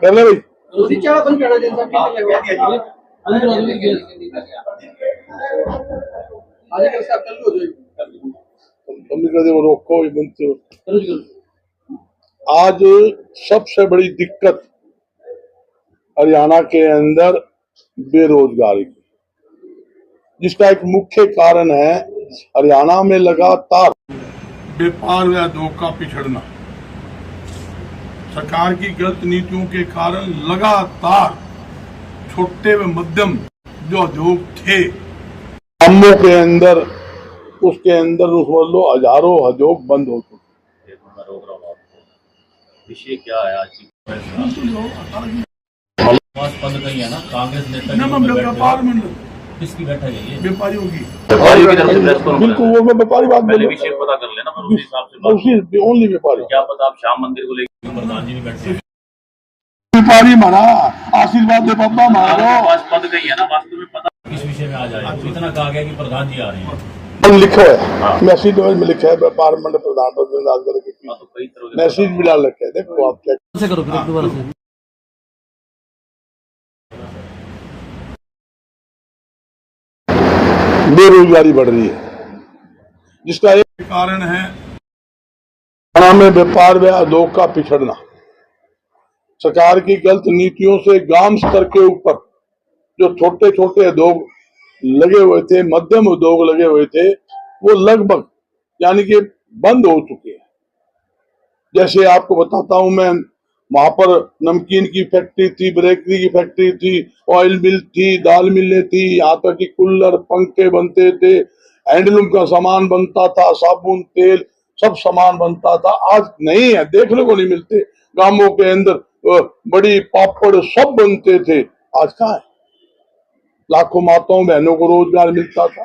कर ले भाई। वो रोको आज सबसे बड़ी दिक्कत हरियाणा के अंदर बेरोजगारी की, जिसका एक मुख्य कारण है हरियाणा में लगातार व्यापार व उद्योग का पिछड़ना। सरकार की गलत नीतियों के कारण लगातार छोटे व मध्यम जो उद्योग थे गांवों के अंदर, उसके अंदर हजारों उद्योग बंद हो चुके। विषय क्या है आज की पद कहीं है ना, कांग्रेस नेता किसकी बैठक है ये? व्यापारियों की। बिल्कुल वो व्यापारी बात पहले विषय पता कर लेना, पर उस हिसाब से ओनली व्यापारी। क्या पता आप श्याम मंदिर को लेकर प्रधान जी नहीं बैठे हैं। व्यापारी मारा आशीर्वाद दे पापा मारो। पद कहीं है ना, वास्तव में पता किस विषय में आ जाए। इतना कहा गया कि प्रधान जी आ रहे हैं, लिखा है मैसेज में लिखा है व्यापार मंडल प्रधान पद मैसेज भी डाल रखे है। देखो आप क्या करो। बेरोजगारी बढ़ रही है, जिसका एक कारण है हरियाणा में व्यापार व उद्योग का पिछड़ना। सरकार की गलत नीतियों से ग्राम स्तर के ऊपर जो छोटे छोटे उद्योग लगे हुए थे, मध्यम उद्योग लगे हुए थे, वो लगभग यानी कि बंद हो चुके हैं। जैसे आपको बताता हूं मैं, वहां पर नमकीन की फैक्ट्री थी, बेकरी की फैक्ट्री थी, ऑयल मिल थी, दाल मिलें थी, यहाँ तक कि कूलर पंखे बनते थे, हैंडलूम का सामान बनता था, साबुन तेल सब सामान बनता था। आज नहीं है, देखने को नहीं मिलते। गांवों के अंदर बड़ी पापड़ सब बनते थे, आज कहाँ है? लाखों माताओं बहनों को रोजगार मिलता था।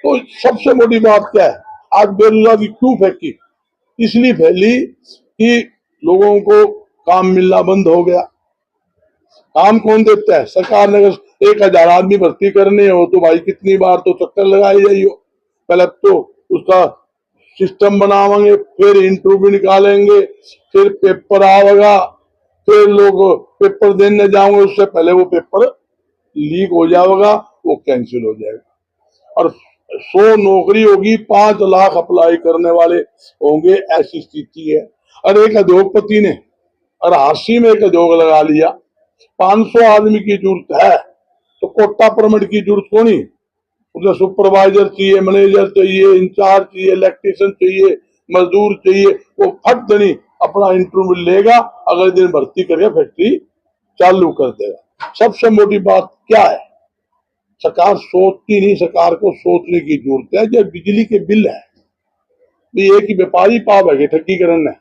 तो सबसे बड़ी बात क्या है, आज बेरोजगारी क्यों फैली? इसलिए फैली कि लोगों को काम मिलना बंद हो गया। काम कौन देता है? सरकार ने 1000 आदमी भर्ती करने हो तो भाई कितनी बार तो चक्कर लगाई जाइयो। पहले तो उसका सिस्टम बनावेंगे, फिर इंटरव्यू निकालेंगे, फिर पेपर आवेगा, फिर लोग पेपर देने जाओगे, उससे पहले वो पेपर लीक हो जाएगा, वो कैंसिल हो जाएगा। और 100 नौकरी होगी, 5 लाख अप्लाई करने वाले होंगे, ऐसी स्थिति है। और एक उद्योगपति ने और हासी में एक उद्योग लगा लिया, 500 आदमी की जरूरत है तो कोटा परमिट की जरूरत को नहीं, उसे सुपरवाइजर चाहिए, मैनेजर चाहिए, इंचार्ज चाहिए, इलेक्ट्रीशियन चाहिए, मजदूर चाहिए। वो फट देनी अपना इंटरव्यू लेगा, अगले दिन भर्ती करके फैक्ट्री चालू कर देगा। सबसे मोटी बात क्या है, सरकार सोचती नहीं, सरकार को सोचने की जरूरत है। जो बिजली के बिल है, एक ही व्यापारी पाव है ठगीकरण है।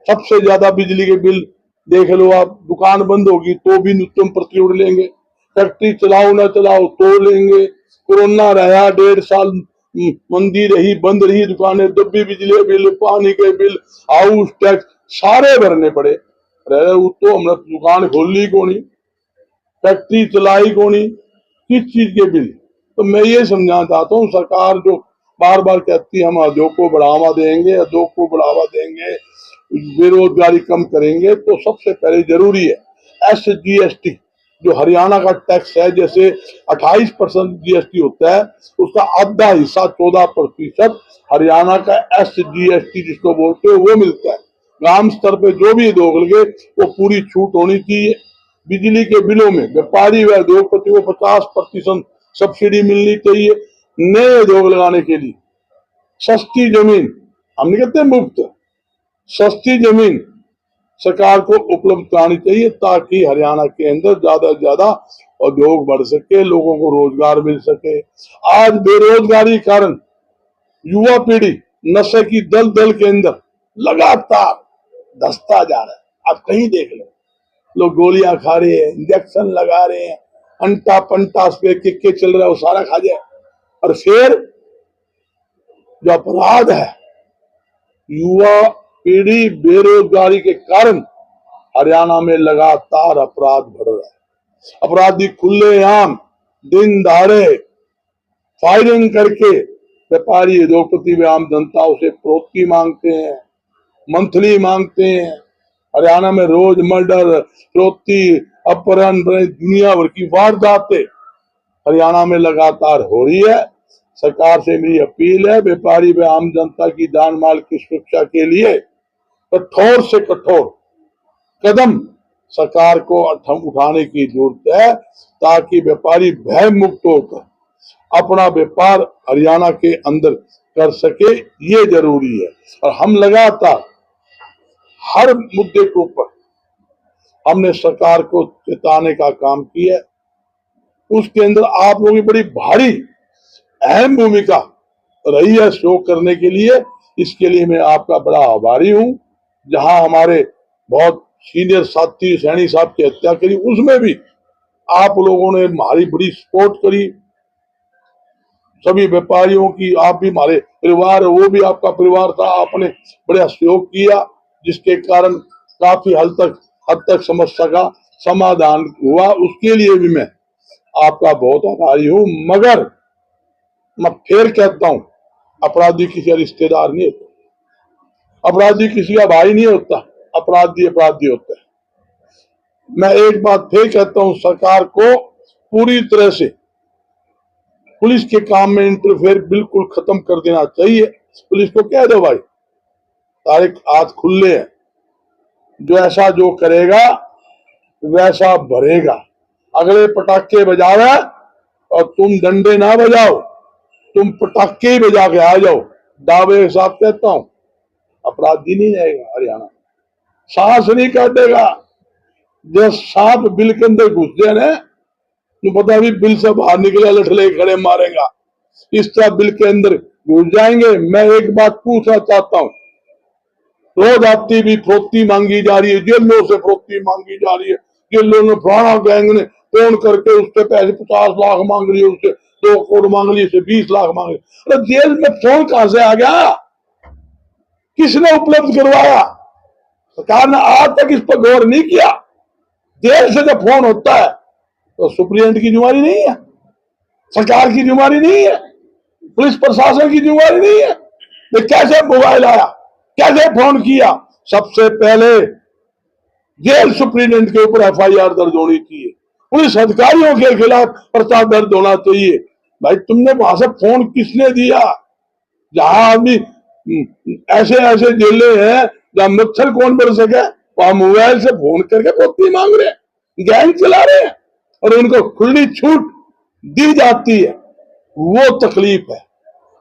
सबसे ज्यादा बिजली के बिल देख लो आप, दुकान बंद होगी तो भी न्यूनतम प्रतिरोध लेंगे, फैक्ट्री चलाओ ना चलाओ तो लेंगे। कोरोना रहा 1.5 साल, मंदी रही, बंद रही दुकानें, तब भी बिजली बिल, पानी के बिल, हाउस टैक्स सारे भरने पड़े। तो हमने दुकान खोली को नहीं, फैक्ट्री चलाई को नहीं, किस चीज के बिल? तो मैं ये समझाना चाहता हूँ, सरकार जो बार बार कहती है हम उद्योग को बढ़ावा देंगे, उद्योग को बढ़ावा देंगे, बेरोजगारी कम करेंगे, तो सबसे पहले जरूरी है SGST जो हरियाणा का टैक्स है। जैसे 28% GST होता है, उसका आधा हिस्सा 14% हरियाणा का SGST जिसको बोलते हो वो मिलता है। ग्राम स्तर पे जो भी उद्योग लगे वो पूरी छूट होनी चाहिए। बिजली के बिलों में व्यापारी व उद्योगपति को 50% सब्सिडी मिलनी चाहिए। नए उद्योग लगाने के लिए सस्ती जमीन, हम नहीं कहते मुफ्त, सस्ती जमीन सरकार को उपलब्ध करानी चाहिए, ताकि हरियाणा के अंदर ज्यादा से ज्यादा उद्योग बढ़ सके, लोगों को रोजगार मिल सके। आज बेरोजगारी कारण युवा पीढ़ी नशे की दलदल के अंदर लगातार धंसता जा रहा है। आप कहीं देख लो, लोग गोलियां खा रहे हैं, इंजेक्शन लगा रहे हैं, अंटा पंटा के चल रहा है, वो सारा खा जाए। और फिर जो अपराध है, युवा पीढ़ी बेरोजगारी के कारण हरियाणा में लगातार अपराध बढ़ रहा है। अपराधी खुलेआम दिन दहाड़े फायरिंग करके व्यापारी, उद्योगपति व आम जनता उसे प्रोत्ती मांगते हैं, मंथली मांगते हैं। हरियाणा में रोज मर्डर, प्रोत्ती, अपहरण, दुनिया भर की वारदातें हरियाणा में लगातार हो रही है। सरकार से मेरी अपील है, व्यापारी व आम जनता की जान माल की सुरक्षा के लिए कठोर से कठोर कदम सरकार को उठाने की जरूरत है, ताकि व्यापारी भय मुक्त होकर अपना व्यापार हरियाणा के अंदर कर सके। ये जरूरी है। और हम लगातार हर मुद्दे के ऊपर हमने सरकार को चेताने का काम किया है। उसके अंदर आप लोगों की बड़ी भारी अहम भूमिका रही है शो करने के लिए। इसके लिए मैं आपका बड़ा आभारी हूं। जहां हमारे बहुत सीनियर साथी सैनी साहब की हत्या करी, उसमें भी आप लोगों ने हमारी बड़ी सपोर्ट करी। सभी व्यापारियों की, आप भी हमारे परिवार, वो भी आपका परिवार था, आपने बड़ा सहयोग किया, जिसके कारण काफी हद तक समस्या का समाधान हुआ। उसके लिए भी मैं आपका बहुत आभारी हूं। मगर मैं फिर कहता हूं, अपराधी किसी का रिश्तेदार नहीं होता, अपराधी किसी का भाई नहीं होता, अपराधी अपराधी होता है। मैं एक बात फिर कहता हूं, सरकार को पूरी तरह से पुलिस के काम में इंटरफेयर बिल्कुल खत्म कर देना चाहिए। पुलिस को कह दो भाई, तारीख हाथ खुले हैं, जो ऐसा जो करेगा वैसा भरेगा। अगले पटाखे बजावे और तुम डंडे ना बजाओ, तुम पटाखे ही बजा के आ जाओ। दावे के साथ कहता हूं, अपराधी नहीं जाएगा हरियाणा, सांस नहीं काटेगा। जो सांप बिल के अंदर घुस जाए ना, तो पता भी बिल से बाहर निकले लठले खड़े मारेगा। इस तरह बिल के अंदर घुस जाएंगे। मैं एक बात पूछना चाहता हूं, रोज आती भी फरोख्ती मांगी जा रही है, जेलों से फरोख्ती मांगी जा रही है। जेलों में फलाना गैंग ने फोन करके उससे पैसे 50 लाख मांग लिए, उससे 2 करोड़ मांग लिए, उससे 20 लाख मांग लिए। अरे जेल में फोन कहां से आ गया? किसने उपलब्ध करवाया? सरकार ने आज तक इस पर गौर नहीं किया। जेल से जब फोन होता है तो सुप्रीटेंडेंट की जिम्मेदारी नहीं है, सरकार की जिम्मेदारी नहीं है, पुलिस प्रशासन की जिम्मेदारी नहीं है। तो कैसे मोबाइल आया, कैसे फोन किया? सबसे पहले जेल सुप्रीटेंडेंट के ऊपर एफआईआर दर्ज होनी चाहिए, पुलिस अधिकारियों के खिलाफ पर्चा दर्ज होना चाहिए। भाई तुमने वहां से फोन किसने दिया? जहां आदमी ऐसे ऐसे जेले हैं जहां मच्छर कौन बढ़ सके, वहां मोबाइल से फोन करके पोती मांग रहे हैं, गैंग चला रहे हैं और उनको खुली छूट दी जाती है। वो तकलीफ है।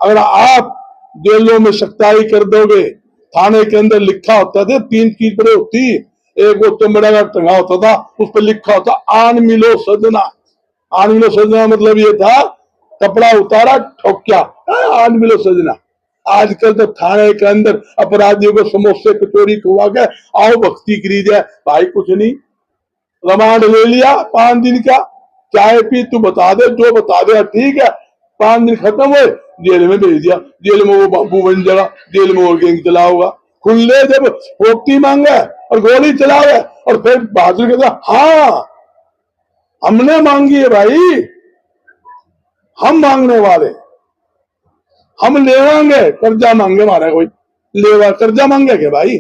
अगर आप जेलों में सख्ताई कर दोगे, थाने के अंदर लिखा होता था 3 चीज बड़े होती, एक वो चमड़ा का टंगा होता था, उस पर लिखा होता आन मिलो सजना। आन मिलो सजना मतलब ये था, कपड़ा उतारा ठोक्या, आन मिलो सजना। आजकल तो थाने के अंदर अपराधियों को समोसे कचौरी खुआ के आओ भक्ति करी जाए। भाई कुछ नहीं, रिमांड ले लिया 5 दिन का, चाय पी, तू बता दे, जो बता दे ठीक है। 5 दिन खत्म हुए, जेल में भेज दिया। जेल में वो बाबू बन जाएगा, जेल में और गैंग चला होगा। खुले जब पोती मांगे और गोली चलावे और फिर बहादुर कहता हाँ हमने मांगी है भाई, हम मांगने वाले, हम लेवांगे। कर्जा मांगे हमारा कोई लेवा, कर्जा मांगे क्या भाई?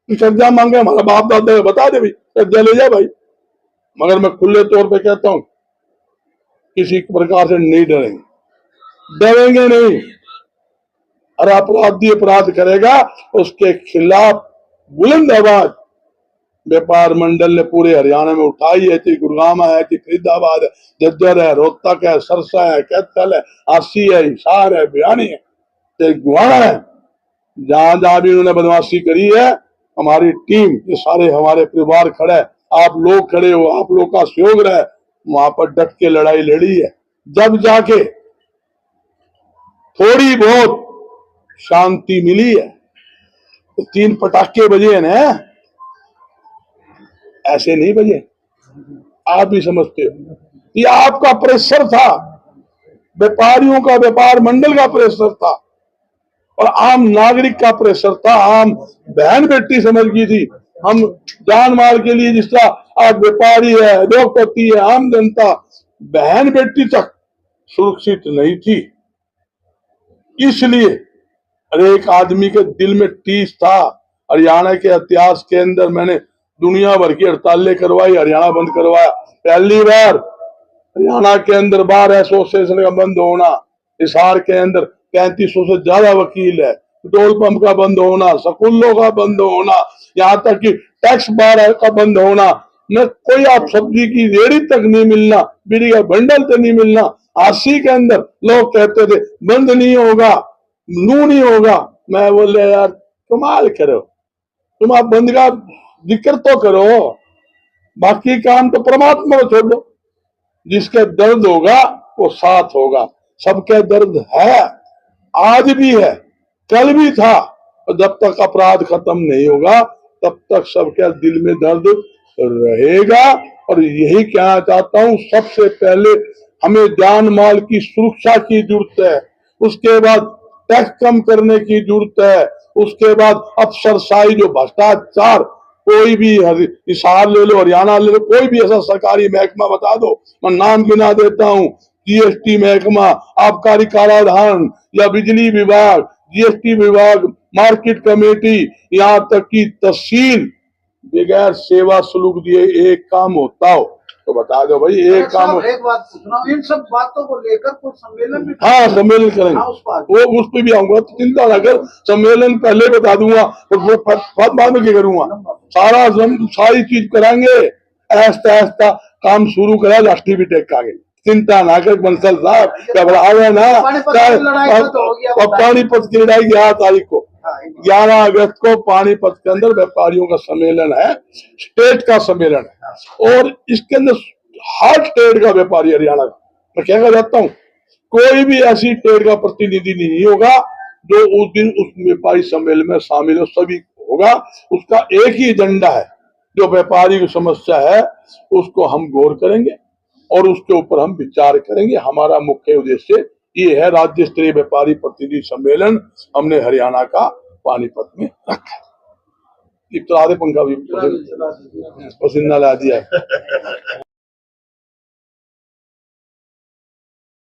कर्जा मांगे हमारा बाप दादा, बता दे भाई कर्जा ले जा भाई। मगर मैं खुले तौर पे कहता हूं, किसी प्रकार से नहीं डरेंगे, डरेंगे नहीं। और अपराधी अपराध करेगा उसके खिलाफ बुलंद आवाज व्यापार मंडल ने पूरे हरियाणा में उठाई है। गुड़गांव है, फरीदाबाद है, झज्जर है, रोहतक है, सरसा है, कैथल है, आसी है, हिसार है, भिवानी है, गुहाना है। जहां जहां भी उन्होंने बदमाशी करी है, हमारी टीम, ये सारे हमारे परिवार खड़े, आप लोग खड़े हो, आप लोग का सहयोग रहे, वहां पर डट के लड़ाई लड़ी है। जब जाके थोड़ी बहुत शांति मिली है। तो 3 पटाखे बजे हैं ना, ऐसे नहीं बजे, आप भी समझते हो। ये आपका प्रेशर था, व्यापारियों का, व्यापार मंडल का प्रेशर था और आम नागरिक का प्रेशर था। आम बहन बेटी समझ गई थी। हम जान माल के लिए, जिस तरह आज व्यापारी है, उद्योगपति है, आम जनता, बहन बेटी तक सुरक्षित नहीं थी। इसलिए हर एक आदमी के दिल में टीस था। हरियाणा के इतिहास के अंदर मैंने दुनिया भर की हड़तालें करवाई, हरियाणा बंद करवाया। पहली बार हरियाणा के अंदर बार एसोसिएशन का बंद होना, हिसार के अंदर 3500 से ज्यादा वकील है, पेट्रोल पंप का बंद होना, स्कूलों का बंद होना, यहाँ तक कि टैक्स बार का बंद होना, न कोई आप सब्जी की रेड़ी तक नहीं मिलना, बीड़ी का बंडल तक नहीं मिलना। आशी के अंदर लोग कहते थे बंद नहीं होगा, नू नहीं होगा। मैं बोले यार कमाल करो, तुम आप बंद का जिक्र तो करो, बाकी काम तो परमात्मा को छोड़ दो। जिसके दर्द होगा वो साथ होगा। सबके दर्द है, आज भी है, कल भी था। और जब तक अपराध खत्म नहीं होगा तब तक सबके दिल में दर्द रहेगा। और यही कहना चाहता हूं, सबसे पहले हमें जान माल की सुरक्षा की जरूरत है, उसके बाद टैक्स कम करने की जरूरत है, उसके बाद अफसरशाही जो भ्रष्टाचार, कोई भी हिसार ले लो, हरियाणा ले लो, कोई भी ऐसा सरकारी महकमा बता दो, मैं नाम गिना देता हूँ, जीएसटी महकमा, आबकारी कराधान या बिजली विभाग, जीएसटी विभाग, मार्केट कमेटी, यहाँ तक कि तहसील, बगैर सेवा शुल्क दिए एक काम होता हो तो बता दो भाई, एक काम। एक बात पूछना, इन सब बातों को लेकर कोई सम्मेलन भी? हाँ, सम्मेलन करेंगे। हाँ, वो उस पर भी आऊंगा, तो चिंता ना कर, सम्मेलन पहले बता दूंगा और वो बाद में क्या करूंगा, सारी चीज कराएंगे। ऐसा ऐसा काम शुरू करा, राष्ट्रीय भी टेक आगे, चिंता ना कर बंसल साहब, घबरा गए ना। पानीपत की लड़ाई 11 तारीख को, 11 अगस्त को पानीपत के अंदर व्यापारियों का सम्मेलन है, स्टेट का सम्मेलन है, और इसके अंदर हर स्टेट का व्यापारी हरियाणा का, मैं कहना चाहता हूँ कोई भी ऐसी स्टेट का प्रतिनिधि नहीं होगा जो उस दिन उस व्यापारी सम्मेलन में शामिल हो, सभी होगा। उसका एक ही एजेंडा है, जो व्यापारी की समस्या है उसको हम गौर करेंगे और उसके ऊपर हम विचार करेंगे। हमारा मुख्य उद्देश्य ये है, राज्य स्तरीय व्यापारी प्रतिनिधि सम्मेलन हमने हरियाणा का पानीपत में रखा है। इतना पंखा भी पसीना ला दिया।